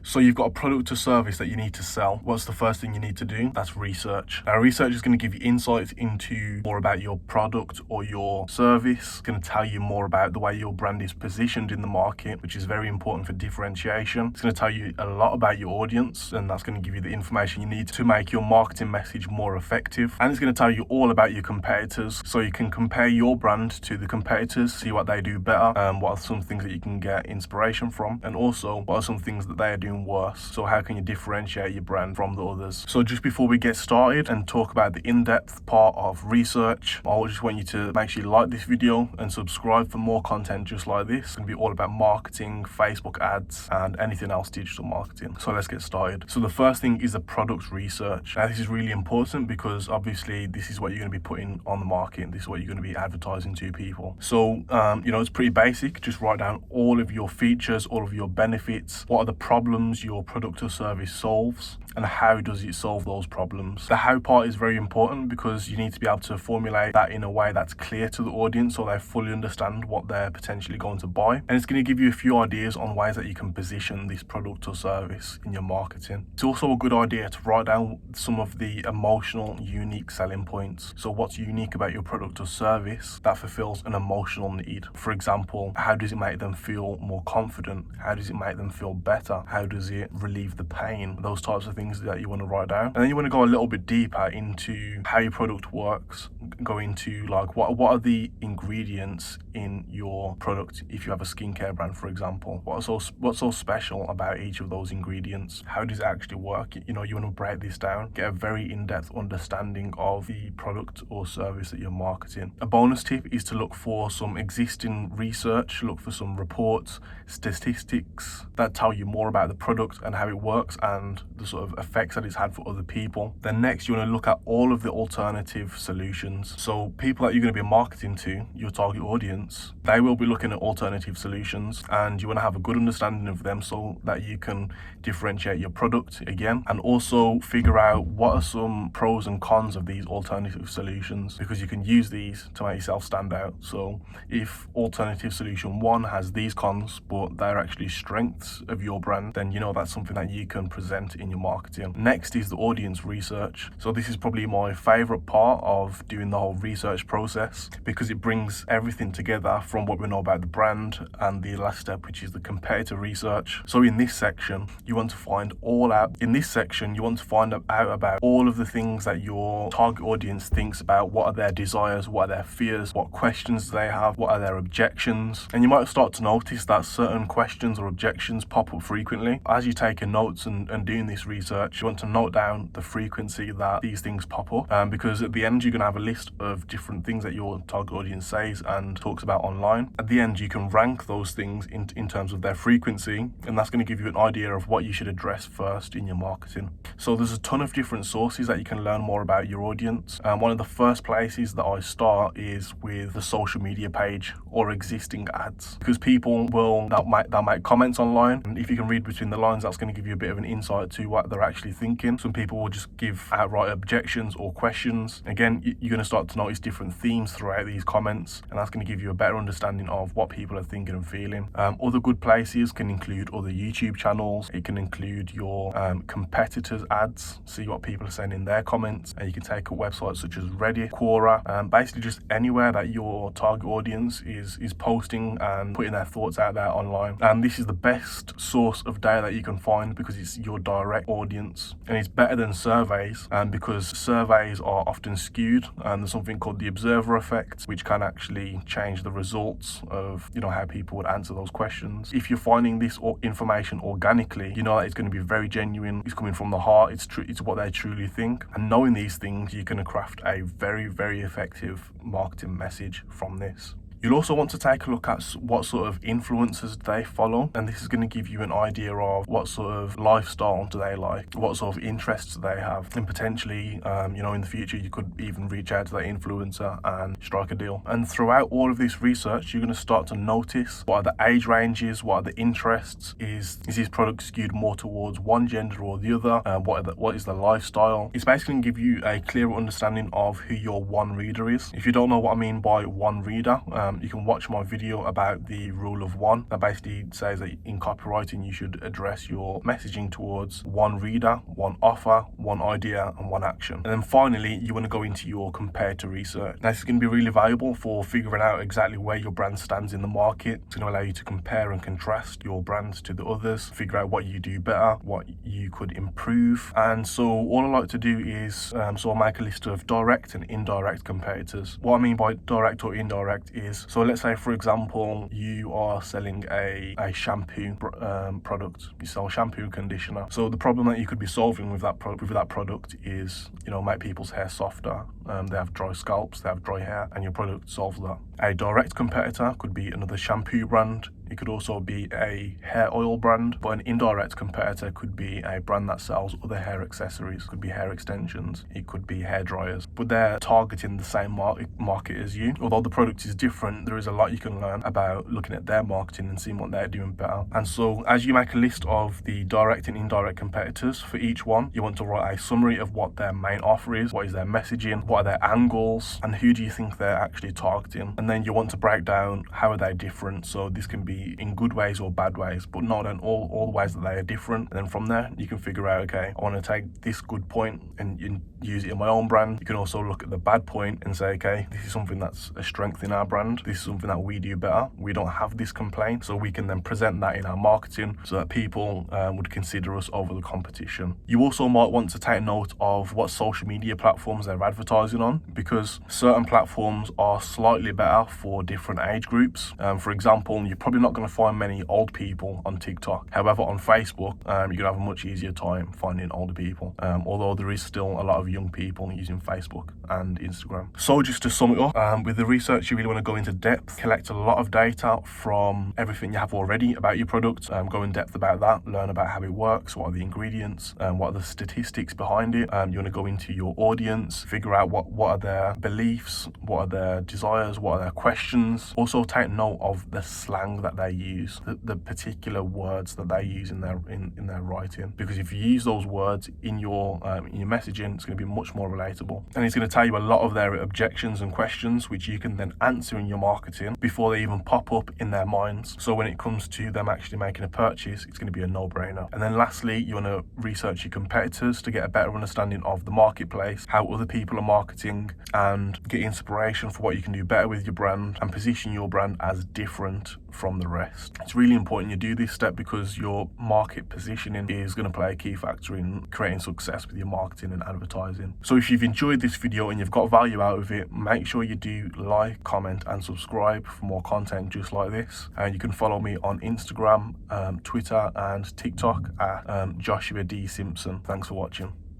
So you've got a product or service that you need to sell. What's the first thing you need to do? That's research. Now, research is going to give you insights into more about your product or your service. It's going to tell you more about the way your brand is positioned in the market, which is very important for differentiation. It's going to tell you a lot about your audience, and that's going to give you the information you need to make your marketing message more effective. And it's going to tell you all about your competitors, so you can compare your brand to the competitors, see what they do better, what are some things that you can get inspiration from, and also what are some things that they are doing worse. So how can you differentiate your brand from the others? So just before we get started and talk about the in-depth part of research, I just want you to make sure you like this video and subscribe for more content just like this. It's going to be all about marketing, Facebook ads, and anything else digital marketing. So let's get started. So the first thing is the product research. Now this is really important because obviously this is what you're going to be putting on the market. This is what you're going to be advertising to people. So it's pretty basic. Just write down all of your features, all of your benefits, what are the problems your product or service solves, and how does it solve those problems. The how part is very important because you need to be able to formulate that in a way that's clear to the audience so they fully understand what they're potentially going to buy. And it's going to give you a few ideas on ways that you can position this product or service in your marketing. It's also a good idea to write down some of the emotional, unique selling points. So what's unique about your product or service that fulfills an emotional need? For example, how does it make them feel more confident? How does it make them feel better? How does it relieve the pain? Those types of things that you want to write down. And then you want to go a little bit deeper into how your product works. Go into like what are the ingredients in your product. If you have a skincare brand, for example, what's so special about each of those ingredients? How does it actually work? You want to break this down, get a very in-depth understanding of the product or service that you're marketing. A bonus tip is to look for some existing research, look for some reports, statistics that tell you more about the product and how it works and the sort of effects that it's had for other people. Then next, you want to look at all of the alternative solutions. So people that you're going to be marketing to, your target audience, they will be looking at alternative solutions, and you want to have a good understanding of them so that you can differentiate your product again, and also figure out what are some pros and cons of these alternative solutions, because you can use these to make yourself stand out. So if alternative solution one has these cons but they're actually strengths of your brand, then that's something that you can present in your marketing. Next is the audience research. So this is probably my favorite part of doing the whole research process because it brings everything together from what we know about the brand and the last step, which is the competitor research. So in this section, you want to find out about all of the things that your target audience thinks about. What are their desires? What are their fears? What questions do they have? What are their objections? And you might start to notice that certain questions or objections pop up frequently. As you take notes and doing this research, you want to note down the frequency that these things pop up, because at the end you're going to have a list of different things that your target audience says and talks about online. At the end you can rank those things in terms of their frequency, and that's going to give you an idea of what you should address first in your marketing. So there's a ton of different sources that you can learn more about your audience. One of the first places that I start is with the social media page or existing ads, because people they'll make comments online, and if you can read between the lines, that's going to give you a bit of an insight to what they're actually thinking. Some people will just give outright objections or questions. Again, you're going to start to notice different themes throughout these comments, and that's going to give you a better understanding of what people are thinking and feeling. Other good places can include other YouTube channels. It can include your competitors' ads, see what people are saying in their comments, and you can take a website such as Reddit, Quora, basically just anywhere that your target audience is posting and putting their thoughts out there online. And this is the best source of data that you can find because it's your direct audience, and it's better than surveys, because surveys are often skewed, and there's something called the observer effect, which can actually change the results of how people would answer those questions. If you're finding this information organically, you know that it's going to be very genuine, it's coming from the heart, it's what they truly think. And knowing these things, you can craft a very, very effective marketing message from this. You'll also want to take a look at what sort of influencers they follow, and this is going to give you an idea of what sort of lifestyle do they like, what sort of interests do they have, and potentially, in the future, you could even reach out to that influencer and strike a deal. And throughout all of this research, you're going to start to notice what are the age ranges, what are the interests, is this product skewed more towards one gender or the other, what is the lifestyle. It's basically going to give you a clearer understanding of who your one reader is. If you don't know what I mean by one reader, you can watch my video about the rule of one. That basically says that in copywriting you should address your messaging towards one reader, one offer, one idea, and one action. And then finally, you want to go into your comparator research. Now, this is going to be really valuable for figuring out exactly where your brand stands in the market. It's going to allow you to compare and contrast your brands to the others, figure out what you do better, what you could improve. And so all I like to do is, I'll make a list of direct and indirect competitors. What I mean by direct or indirect is, so let's say, for example, you are selling a shampoo product. You sell shampoo and conditioner. So the problem that you could be solving with that product is, make people's hair softer. They have dry scalps, they have dry hair, and your product solves that. A direct competitor could be another shampoo brand. It could also be a hair oil brand, but an indirect competitor could be a brand that sells other hair accessories. It could be hair extensions, it could be hair dryers, but they're targeting the same market as you. Although the product is different, there is a lot you can learn about looking at their marketing and seeing what they're doing better. And so as you make a list of the direct and indirect competitors for each one, you want to write a summary of what their main offer is, what is their messaging, what are their angles, and who do you think they're actually targeting. And then you want to break down how are they different. So this can be in good ways or bad ways, but not in all the ways that they are different. And then from there, you can figure out, okay, I want to take this good point and use it in my own brand. You can also look at the bad point and say, okay, this is something that's a strength in our brand. This is something that we do better. We don't have this complaint. So we can then present that in our marketing so that people would consider us over the competition. You also might want to take note of what social media platforms they're advertising on, because certain platforms are slightly better for different age groups. For example, you're probably not going to find many old people on TikTok. However, on Facebook, you're going to have a much easier time finding older people, although there is still a lot of young people using Facebook and Instagram. So just to sum it up, with the research, you really want to go into depth, collect a lot of data from everything you have already about your product, go in depth about that, learn about how it works, what are the ingredients, what are the statistics behind it. You want to go into your audience, figure out what are their beliefs, what are their desires, what are their questions. Also take note of the slang that they use, the particular words that they use in their writing, because if you use those words in your messaging, it's going to be much more relatable, and it's going to tell you a lot of their objections and questions, which you can then answer in your marketing before they even pop up in their minds. So when it comes to them actually making a purchase, it's going to be a no-brainer. And then lastly, you want to research your competitors to get a better understanding of the marketplace, how other people are marketing, and get inspiration for what you can do better with your brand and position your brand as different from the rest. It's really important you do this step because your market positioning is going to play a key factor in creating success with your marketing and advertising. So if you've enjoyed this video and you've got value out of it, make sure you do like, comment, and subscribe for more content just like this. And you can follow me on Instagram, Twitter, and TikTok at Joshua D. Simpson. Thanks for watching.